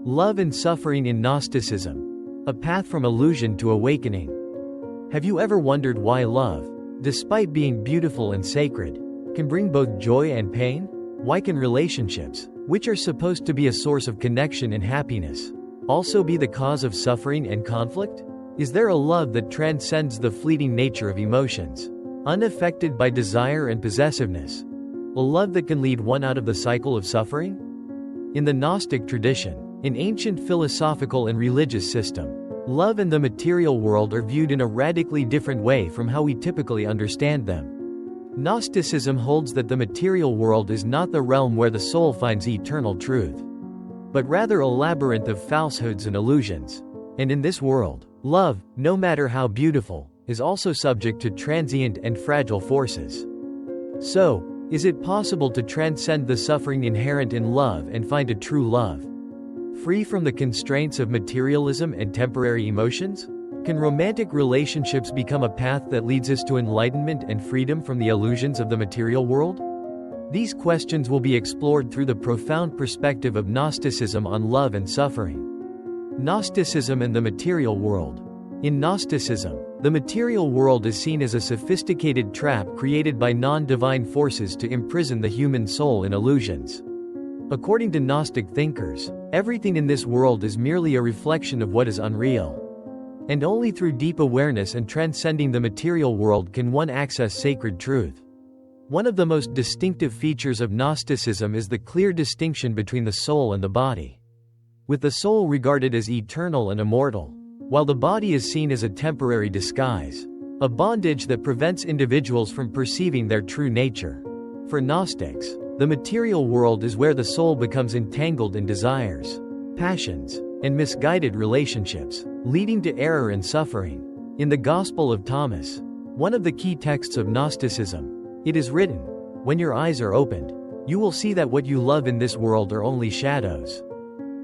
Love and suffering in Gnosticism. A path from illusion to awakening. Have you ever wondered why love, despite being beautiful and sacred, can bring both joy and pain? Why can relationships, which are supposed to be a source of connection and happiness, also be the cause of suffering and conflict? Is there a love that transcends the fleeting nature of emotions, unaffected by desire and possessiveness? A love that can lead one out of the cycle of suffering? In the Gnostic tradition, an ancient philosophical and religious system, love and the material world are viewed in a radically different way from how we typically understand them. Gnosticism holds that the material world is not the realm where the soul finds eternal truth, but rather a labyrinth of falsehoods and illusions. And in this world, love, no matter how beautiful, is also subject to transient and fragile forces. So, is it possible to transcend the suffering inherent in love and find a true love, free from the constraints of materialism and temporary emotions? Can romantic relationships become a path that leads us to enlightenment and freedom from the illusions of the material world? These questions will be explored through the profound perspective of Gnosticism on love and suffering. Gnosticism and the material world. In Gnosticism, the material world is seen as a sophisticated trap created by non-divine forces to imprison the human soul in illusions. According to Gnostic thinkers, everything in this world is merely a reflection of what is unreal. And only through deep awareness and transcending the material world can one access sacred truth. One of the most distinctive features of Gnosticism is the clear distinction between the soul and the body, with the soul regarded as eternal and immortal, while the body is seen as a temporary disguise, a bondage that prevents individuals from perceiving their true nature. For Gnostics, the material world is where the soul becomes entangled in desires, passions, and misguided relationships, leading to error and suffering. In the Gospel of Thomas, one of the key texts of Gnosticism, it is written, "When your eyes are opened, you will see that what you love in this world are only shadows,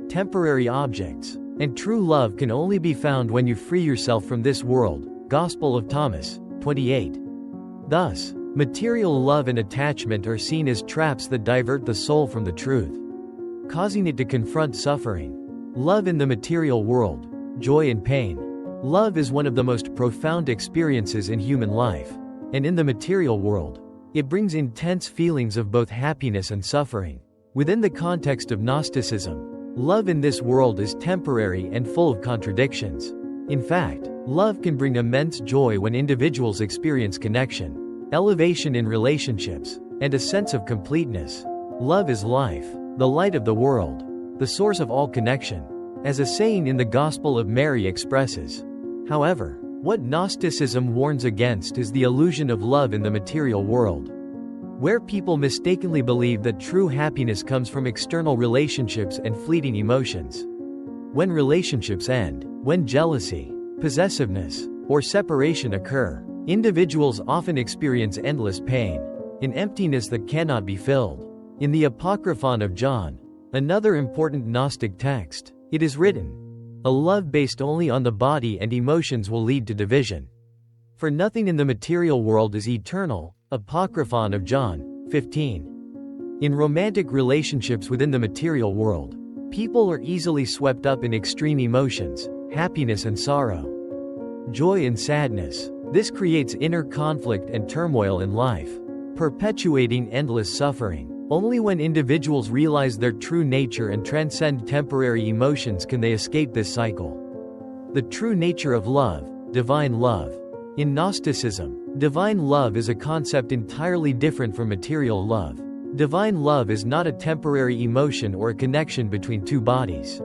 temporary objects, and true love can only be found when you free yourself from this world." Gospel of Thomas, 28. Thus, material love and attachment are seen as traps that divert the soul from the truth, causing it to confront suffering. Love in the material world. Joy and pain. Love is one of the most profound experiences in human life, and in the material world, it brings intense feelings of both happiness and suffering. Within the context of Gnosticism, love in this world is temporary and full of contradictions. In fact, love can bring immense joy when individuals experience connection, elevation in relationships, and a sense of completeness. Love is life, the light of the world, the source of all connection, as a saying in the Gospel of Mary expresses. However, what Gnosticism warns against is the illusion of love in the material world, where people mistakenly believe that true happiness comes from external relationships and fleeting emotions. When relationships end, when jealousy, possessiveness, or separation occur, individuals often experience endless pain, an emptiness that cannot be filled. In the Apocryphon of John, another important Gnostic text, it is written, "A love based only on the body and emotions will lead to division. For nothing in the material world is eternal." Apocryphon of John, 15. In romantic relationships within the material world, people are easily swept up in extreme emotions, happiness and sorrow, joy and sadness. This creates inner conflict and turmoil in life, perpetuating endless suffering. Only when individuals realize their true nature and transcend temporary emotions can they escape this cycle. The true nature of love, divine love. In Gnosticism, divine love is a concept entirely different from material love. Divine love is not a temporary emotion or a connection between two bodies,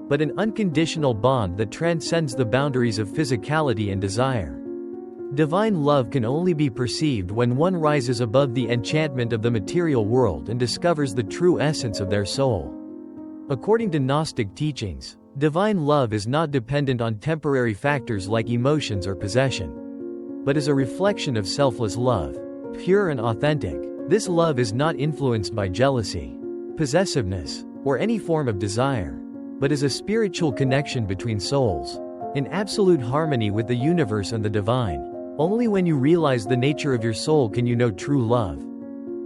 but an unconditional bond that transcends the boundaries of physicality and desire. Divine love can only be perceived when one rises above the enchantment of the material world and discovers the true essence of their soul. According to Gnostic teachings, divine love is not dependent on temporary factors like emotions or possession, but is a reflection of selfless love, pure and authentic. This love is not influenced by jealousy, possessiveness, or any form of desire, but is a spiritual connection between souls, in absolute harmony with the universe and the divine. Only when you realize the nature of your soul can you know true love.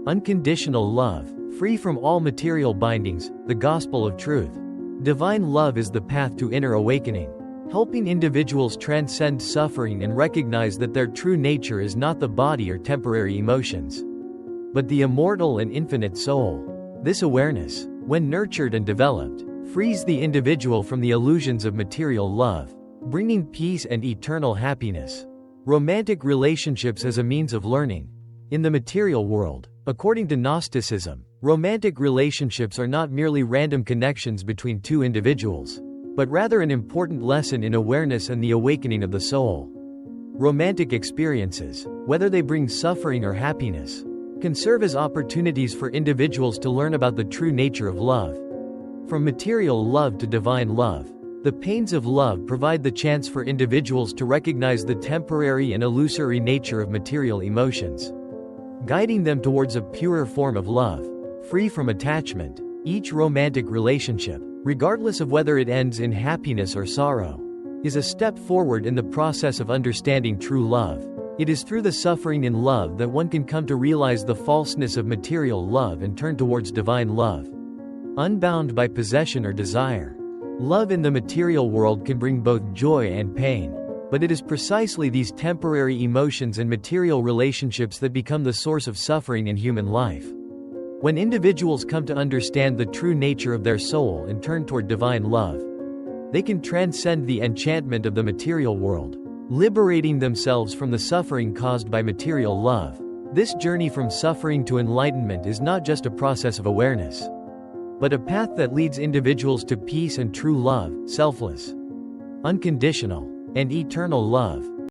Unconditional love, free from all material bindings, the gospel of truth. Divine love is the path to inner awakening, helping individuals transcend suffering and recognize that their true nature is not the body or temporary emotions, but the immortal and infinite soul. This awareness, when nurtured and developed, frees the individual from the illusions of material love, bringing peace and eternal happiness. Romantic relationships as a means of learning. In the material world, according to Gnosticism, romantic relationships are not merely random connections between two individuals, but rather an important lesson in awareness and the awakening of the soul. Romantic experiences, whether they bring suffering or happiness, can serve as opportunities for individuals to learn about the true nature of love. From material love to divine love, the pains of love provide the chance for individuals to recognize the temporary and illusory nature of material emotions, guiding them towards a purer form of love, free from attachment. Each romantic relationship, regardless of whether it ends in happiness or sorrow, is a step forward in the process of understanding true love. It is through the suffering in love that one can come to realize the falseness of material love and turn towards divine love, unbound by possession or desire. Love in the material world can bring both joy and pain, but it is precisely these temporary emotions and material relationships that become the source of suffering in human life. When individuals come to understand the true nature of their soul and turn toward divine love, they can transcend the enchantment of the material world, liberating themselves from the suffering caused by material love. This journey from suffering to enlightenment is not just a process of awareness, but a path that leads individuals to peace and true love, selfless, unconditional, and eternal love.